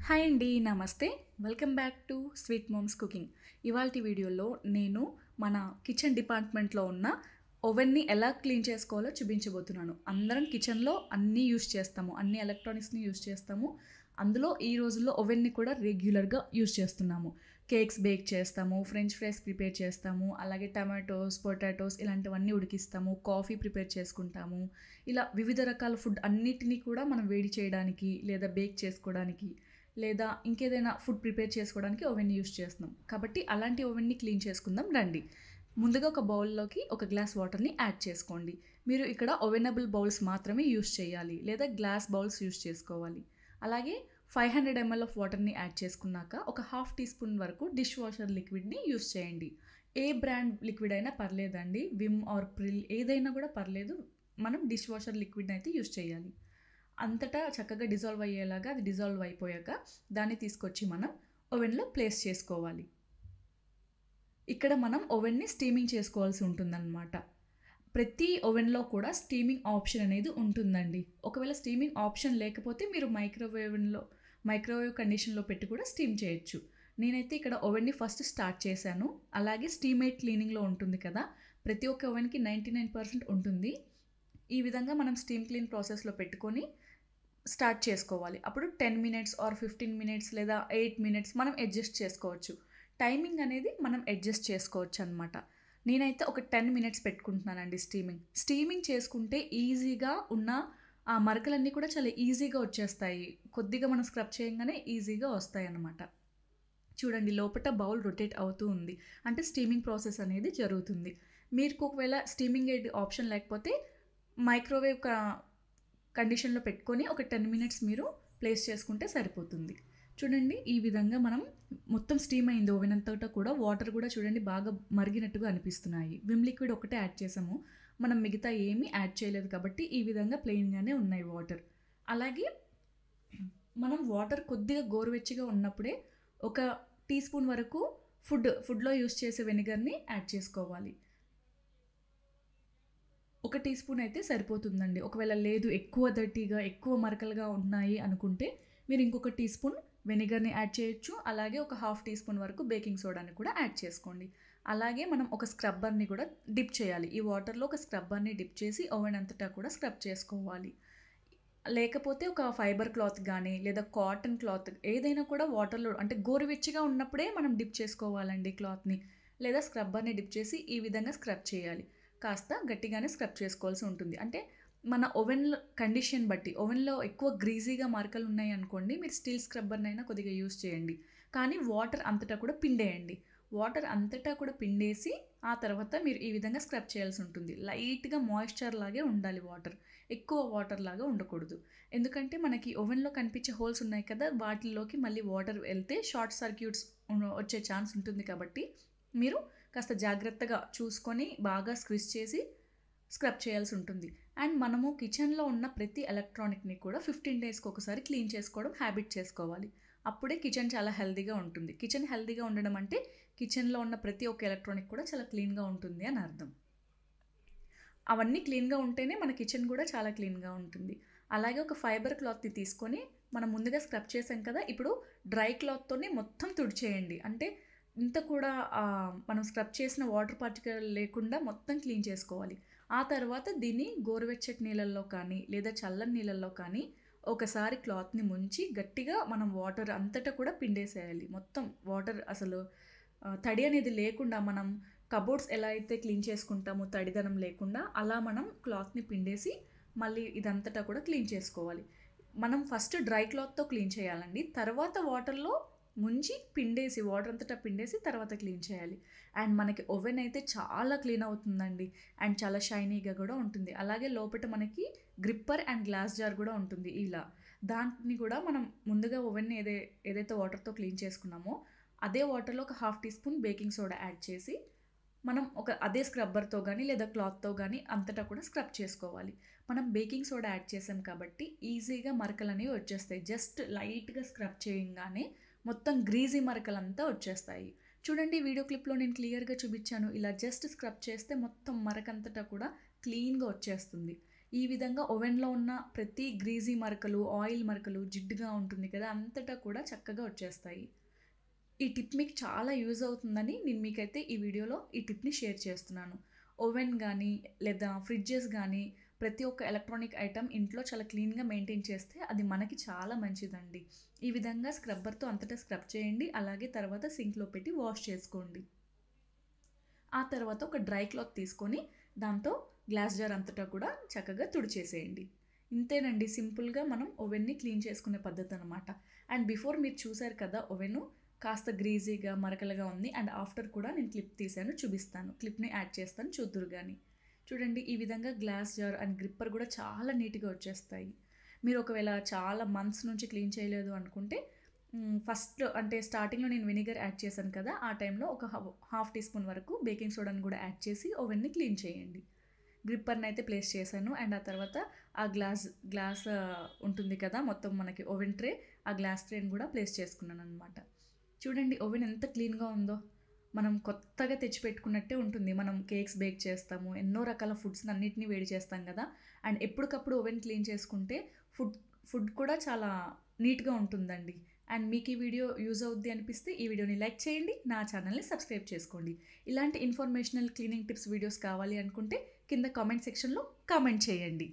Hi అండి, నమస్తే. Welcome back to Sweet Mom's Cooking. ఇవాల్టి వీడియోలో నేను మన కిచెన్ డిపార్ట్మెంట్లో ఉన్న ఓవెన్‌ని ఎలా క్లీన్ చేసుకోవాలో చూపించబోతున్నాను. అందరం కిచెన్‌లో అన్నీ యూజ్ చేస్తాము. అన్ని ఎలక్ట్రానిక్స్‌ని యూజ్ చేస్తాము. అందులో ఈ రోజుల్లో ఓవెన్‌ని కూడా రెగ్యులర్‌గా యూజ్ చేస్తున్నాము. కేక్స్ బేక్ చేస్తాము, ఫ్రెంచ్ ఫ్రైస్ ప్రిపేర్ చేస్తాము, అలాగే టమాటోస్, పొటాటోస్ ఇలాంటివన్నీ ఉడికిస్తాము, కాఫీ ప్రిపేర్ చేసుకుంటాము. ఇలా వివిధ రకాల ఫుడ్ అన్నిటిని కూడా మనం వేడి చేయడానికి లేదా బేక్ చేసుకోవడానికి లేదా ఇంకేదైనా ఫుడ్ ప్రిపేర్ చేసుకోవడానికి ఓవెన్ యూస్ చేస్తున్నాం. కాబట్టి అలాంటి ఓవెన్‌ని క్లీన్ చేసుకుందాం రండి. ముందుగా ఒక బౌల్‌లోకి ఒక గ్లాస్ వాటర్‌ని యాడ్ చేసుకోండి. మీరు ఇక్కడ ఓవెనబుల్ బౌల్స్ మాత్రమే యూస్ చేయాలి లేదా గ్లాస్ బౌల్స్ యూస్ చేసుకోవాలి. అలాగే 500 ml ఆఫ్ వాటర్‌ని యాడ్ చేసుకున్నాక ఒక హాఫ్ టీ స్పూన్ వరకు డిష్ వాషర్ లిక్విడ్‌ని యూస్ చేయండి. ఏ బ్రాండ్ లిక్విడ్ అయినా పర్లేదండి. విమ్ ఆర్ ప్రిల్ ఏదైనా కూడా పర్లేదు. మనం డిష్ వాషర్ లిక్విడ్‌ని అయితే యూస్ చేయాలి. అంతటా చక్కగా డిజాల్వ్ అయ్యేలాగా అది డిజాల్వ్ అయిపోయాక దాన్ని తీసుకొచ్చి మనం ఓవెన్‌లో ప్లేస్ చేసుకోవాలి. ఇక్కడ మనం ఓవెన్‌ని స్టీమింగ్ చేసుకోవాల్సి ఉంటుందన్నమాట. ప్రతి ఓవెన్‌లో కూడా స్టీమింగ్ ఆప్షన్ అనేది ఉంటుందండి. ఒకవేళ స్టీమింగ్ ఆప్షన్ లేకపోతే మీరు మైక్రోవేవ్ కండిషన్‌లో పెట్టి కూడా స్టీమ్ చేయొచ్చు. నేనైతే ఇక్కడ ఓవెన్‌ని ఫస్ట్ స్టార్ట్ చేశాను. అలాగే స్టీమేట్ క్లీనింగ్‌లో ఉంటుంది కదా! ప్రతి ఒక్క ఓవెన్‌కి 99% ఉంటుంది. ఈ విధంగా మనం స్టీమ్ క్లీన్ ప్రాసెస్‌లో పెట్టుకొని స్టార్ట్ చేసుకోవాలి. అప్పుడు 10 మినిట్స్ ఆర్ 15 మినిట్స్ లేదా 8 మినిట్స్ మనం అడ్జస్ట్ చేసుకోవచ్చు. టైమింగ్ అనేది మనం అడ్జస్ట్ చేసుకోవచ్చనమాట. నేనైతే ఒక 10 మినిట్స్ పెట్టుకుంటున్నానండి స్టీమింగ్. స్టీమింగ్ చేసుకుంటే ఈజీగా ఉన్న ఆ మరకలన్నీ కూడా చాలా ఈజీగా వచ్చేస్తాయి. కొద్దిగా మనం స్క్రబ్ చేయంగానే ఈజీగా వస్తాయన్నమాట. చూడండి లోపట బౌల్ రొటేట్ అవుతూ ఉంది. అంటే స్టీమింగ్ ప్రాసెస్ అనేది జరుగుతుంది. మీకు ఒకవేళ స్టీమింగ్ ఎయిడ్ ఆప్షన్ లేకపోతే మైక్రోవేవ్ కండిషన్‌లో పెట్టుకొని ఒక 10 మినిట్స్ మీరు ప్లేస్ చేసుకుంటే సరిపోతుంది. చూడండి ఈ విధంగా మనం మొత్తం స్టీమ్ అయింది ఓవెన్ అంతటా కూడా. వాటర్ కూడా చూడండి బాగా మరిగినట్టుగా అనిపిస్తున్నాయి. విమ్ లిక్విడ్ ఒకటే యాడ్ చేసాము. మనం మిగతా ఏమీ యాడ్ చేయలేదు కాబట్టి ఈ విధంగా ప్లెయిన్‌గానే ఉన్నాయి వాటర్. అలాగే మనం వాటర్ కొద్దిగా గోరువెచ్చగా ఉన్నప్పుడే ఒక టీ స్పూన్ వరకు ఫుడ్‌లో యూజ్ చేసే వెనిగర్‌ని యాడ్ చేసుకోవాలి. ఒక టీ స్పూన్ అయితే సరిపోతుందండి. ఒకవేళ లేదు ఎక్కువ డర్టీగా, ఎక్కువ మరకలుగా ఉన్నాయి అనుకుంటే మీరు ఇంకొక టీ స్పూన్ వెనిగర్‌ని యాడ్ చేయొచ్చు. అలాగే ఒక హాఫ్ టీ స్పూన్ వరకు బేకింగ్ సోడాని కూడా యాడ్ చేసుకోండి. అలాగే మనం ఒక స్క్రబ్బర్‌ని కూడా డిప్ చేయాలి. ఈ వాటర్‌లో ఒక స్క్రబ్బర్‌ని డిప్ చేసి ఓవెన్ అంతటా కూడా స్క్రబ్ చేసుకోవాలి. లేకపోతే ఒక ఫైబర్ క్లాత్ గానీ, లేదా కాటన్ క్లాత్ ఏదైనా కూడా వాటర్‌లో అంటే గోరువెచ్చగా ఉన్నప్పుడే మనం డిప్ చేసుకోవాలండి క్లాత్‌ని. లేదా స్క్రబ్బర్‌ని డిప్ చేసి ఈ విధంగా స్క్రబ్ చేయాలి. కాస్త గట్టిగానే స్క్రబ్ చేసుకోవాల్సి ఉంటుంది. అంటే మన ఓవెన్‌లో కండిషన్ బట్టి ఓవెన్‌లో ఎక్కువ గ్రీజీగా మరకలున్నాయనుకోండి, మీరు స్టీల్ స్క్రబ్బర్‌నైనా కొద్దిగా యూజ్ చేయండి. కానీ వాటర్ అంతటా కూడా పిండేయండి. వాటర్ అంతటా కూడా పిండేసి, ఆ తర్వాత మీరు ఈ విధంగా స్క్రబ్ చేయాల్సి ఉంటుంది. లైట్‌గా మాయిశ్చర్ లాగే ఉండాలి వాటర్. ఎక్కువ వాటర్ లాగా ఉండకూడదు. ఎందుకంటే మనకి ఓవెన్‌లో కనిపించే హోల్స్ ఉన్నాయి కదా! వాటిల్లోకి మళ్ళీ వాటర్ వెళ్తే షార్ట్ సర్క్యూట్స్ వచ్చే ఛాన్స్ ఉంటుంది కాబట్టి, మీరు కాస్త జాగ్రత్తగా చూసుకొని బాగా స్క్విజ్ చేసి స్క్రబ్ చేయాల్సి ఉంటుంది. అండ్ మనము కిచెన్‌లో ఉన్న ప్రతి ఎలక్ట్రానిక్‌ని కూడా 15 డేస్‌కి ఒకసారి క్లీన్ చేసుకోవడం హ్యాబిట్ చేసుకోవాలి. అప్పుడే కిచెన్ చాలా హెల్తీగా ఉంటుంది. కిచెన్ హెల్తీగా ఉండడం అంటే కిచెన్‌లో ఉన్న ప్రతి ఒక్క ఎలక్ట్రానిక్ కూడా చాలా క్లీన్‌గా ఉంటుంది అని అర్థం. అవన్నీ క్లీన్‌గా ఉంటేనే మన కిచెన్ గూడా చాలా క్లీన్‌గా ఉంటుంది. అలాగే ఒక ఫైబర్ క్లాత్‌ని తీసుకొని మనం ముందుగా స్క్రబ్ చేసాం కదా! ఇప్పుడు డ్రై క్లాత్‌తోని మొత్తం తుడిచేయండి. అంటే ఇంత కూడా మనం స్క్రబ్ చేసిన వాటర్ పార్టికల్ లేకుండా మొత్తం క్లీన్ చేసుకోవాలి. ఆ తర్వాత దీన్ని గోరువెచ్చటి నీళ్ళల్లో కానీ, లేదా చల్లని నీళ్ళల్లో కానీ ఒకసారి క్లాత్‌ని ముంచి గట్టిగా మనం వాటర్ అంతటా కూడా పిండేసేయాలి. మొత్తం వాటర్ అసలు తడి అనేది లేకుండా మనం కబోర్డ్స్ ఎలా అయితే క్లీన్ చేసుకుంటామో తడిదనం లేకుండా, అలా మనం క్లాత్‌ని పిండేసి, మళ్ళీ ఇదంతటా కూడా క్లీన్ చేసుకోవాలి. మనం ఫస్ట్ డ్రై క్లాత్‌తో క్లీన్ చేయాలండి. తర్వాత వాటర్‌లో ముంచి పిండేసి, వాటర్ అంతటా పిండేసి తర్వాత క్లీన్ చేయాలి. అండ్ మనకి ఓవెన్ అయితే చాలా క్లీన్ అవుతుందండి. అండ్ చాలా షైనీగా గూడా ఉంటుంది. అలాగే లోపట మనకి గ్రిప్పర్ అండ్ గ్లాస్ జార్ గూడా ఉంటుంది ఇలా. దాన్ని గూడా మనం ముందుగా ఓవెన్‌ని ఏదైతే వాటర్‌తో క్లీన్ చేసుకున్నామో, అదే వాటర్‌లో ఒక half teaspoon baking soda add చేసి మనం అదే స్క్రబ్బర్‌తో గానీ, లేదా క్లాత్‌తో గానీ అంతటా కూడా స్క్రబ్ చేసుకోవాలి. మనం బేకింగ్ సోడా యాడ్ చేసాం కాబట్టి ఈజీగా మరకలనేవి వచ్చేస్తాయి. జస్ట్ లైట్‌గా స్క్రబ్ చేయంగానే మొత్తం గ్రీజీ మరకలంతా వచ్చేస్తాయి. చూడండి వీడియో క్లిప్‌లో నేను క్లియర్‌గా చూపిచ్చాను. ఇలా జస్ట్ స్క్రబ్ చేస్తే మొత్తం మరకంతటా కూడా క్లీన్‌గా వచ్చేస్తుంది. ఈ విధంగా ఓవెన్‌లో ఉన్న ప్రతి గ్రీజీ మరకలు, ఆయిల్ మరకలు, జిడ్డుగా ఉంటుంది కదా! అంతటా కూడా చక్కగా వచ్చేస్తాయి. ఈ టిప్ మీకు చాలా యూజ్ అవుతుందని నేను మీకైతే ఈ వీడియోలో ఈ టిప్‌ని షేర్ చేస్తున్నాను. ఓవెన్ గానీ, లేదా ఫ్రిడ్జెస్ గానీ, ప్రతి ఒక్క ఎలక్ట్రానిక్ ఐటెమ్ ఇంట్లో చాలా క్లీన్‌గా మెయింటైన్ చేస్తే అది మనకి చాలా మంచిదండి. ఈ విధంగా స్క్రబ్బర్‌తో అంతటా స్క్రబ్ చేయండి. అలాగే తర్వాత సింక్‌లో పెట్టి వాష్ చేసుకోండి. ఆ తర్వాత ఒక డ్రై క్లాత్ తీసుకొని దాంతో గ్లాస్ జార్ అంతటా కూడా చక్కగా తుడిచేసేయండి. ఇంతేనండి సింపుల్‌గా మనం ఓవెన్‌ని క్లీన్ చేసుకునే పద్ధతనమాట. అండ్ బిఫోర్ మీరు చూసారు కదా ఓవెను కాస్త గ్రీజీగా, మరకలుగా ఉంది. అండ్ ఆఫ్టర్ కూడా నేను క్లిప్ తీశాను చూపిస్తాను. క్లిప్‌ని యాడ్ చేస్తాను చూద్దురు గాని. చూడండి ఈ విధంగా గ్లాస్ జార్ అండ్ గ్రిప్పర్ కూడా చాలా నీట్‌గా వచ్చేస్తాయి. మీరు ఒకవేళ చాలా మంత్స్ నుంచి క్లీన్ చేయలేదు అనుకుంటే ఫస్ట్ అంటే స్టార్టింగ్‌లో నేను వెనిగర్ యాడ్ చేశాను కదా! ఆ టైంలో ఒక హాఫ్ టీ స్పూన్ వరకు బేకింగ్ సోడాని కూడా యాడ్ చేసి ఓవెన్‌ని క్లీన్ చేయండి. గ్రిప్పర్‌నైతే ప్లేస్ చేశాను. అండ్ ఆ తర్వాత ఆ గ్లాస్ ఉంటుంది కదా! మొత్తం మనకి ఓవెన్ ట్రే, ఆ గ్లాస్ ట్రేని కూడా ప్లేస్ చేసుకున్నాననమాట. చూడండి ఓవెన్ ఎంత క్లీన్‌గా ఉందో. మనం కొత్తగా తెచ్చిపెట్టుకున్నట్టే ఉంటుంది. మనం కేక్స్ బేక్ చేస్తాము. ఎన్నో రకాల ఫుడ్స్‌ని అన్నిటిని వేడి చేస్తాం కదా! అండ్ ఎప్పటికప్పుడు ఓవెన్ క్లీన్ చేసుకుంటే ఫుడ్ ఫుడ్ కూడా చాలా నీట్‌గా ఉంటుందండి. అండ్ మీకు ఈ వీడియో యూజ్ అవుద్ది అనిపిస్తే ఈ వీడియోని లైక్ చేయండి. నా ఛానల్‌ని సబ్స్క్రైబ్ చేసుకోండి. ఇలాంటి ఇన్ఫర్మేషనల్ క్లీనింగ్ టిప్స్ వీడియోస్ కావాలి అనుకుంటే కింద కామెంట్ సెక్షన్‌లో కామెంట్ చేయండి.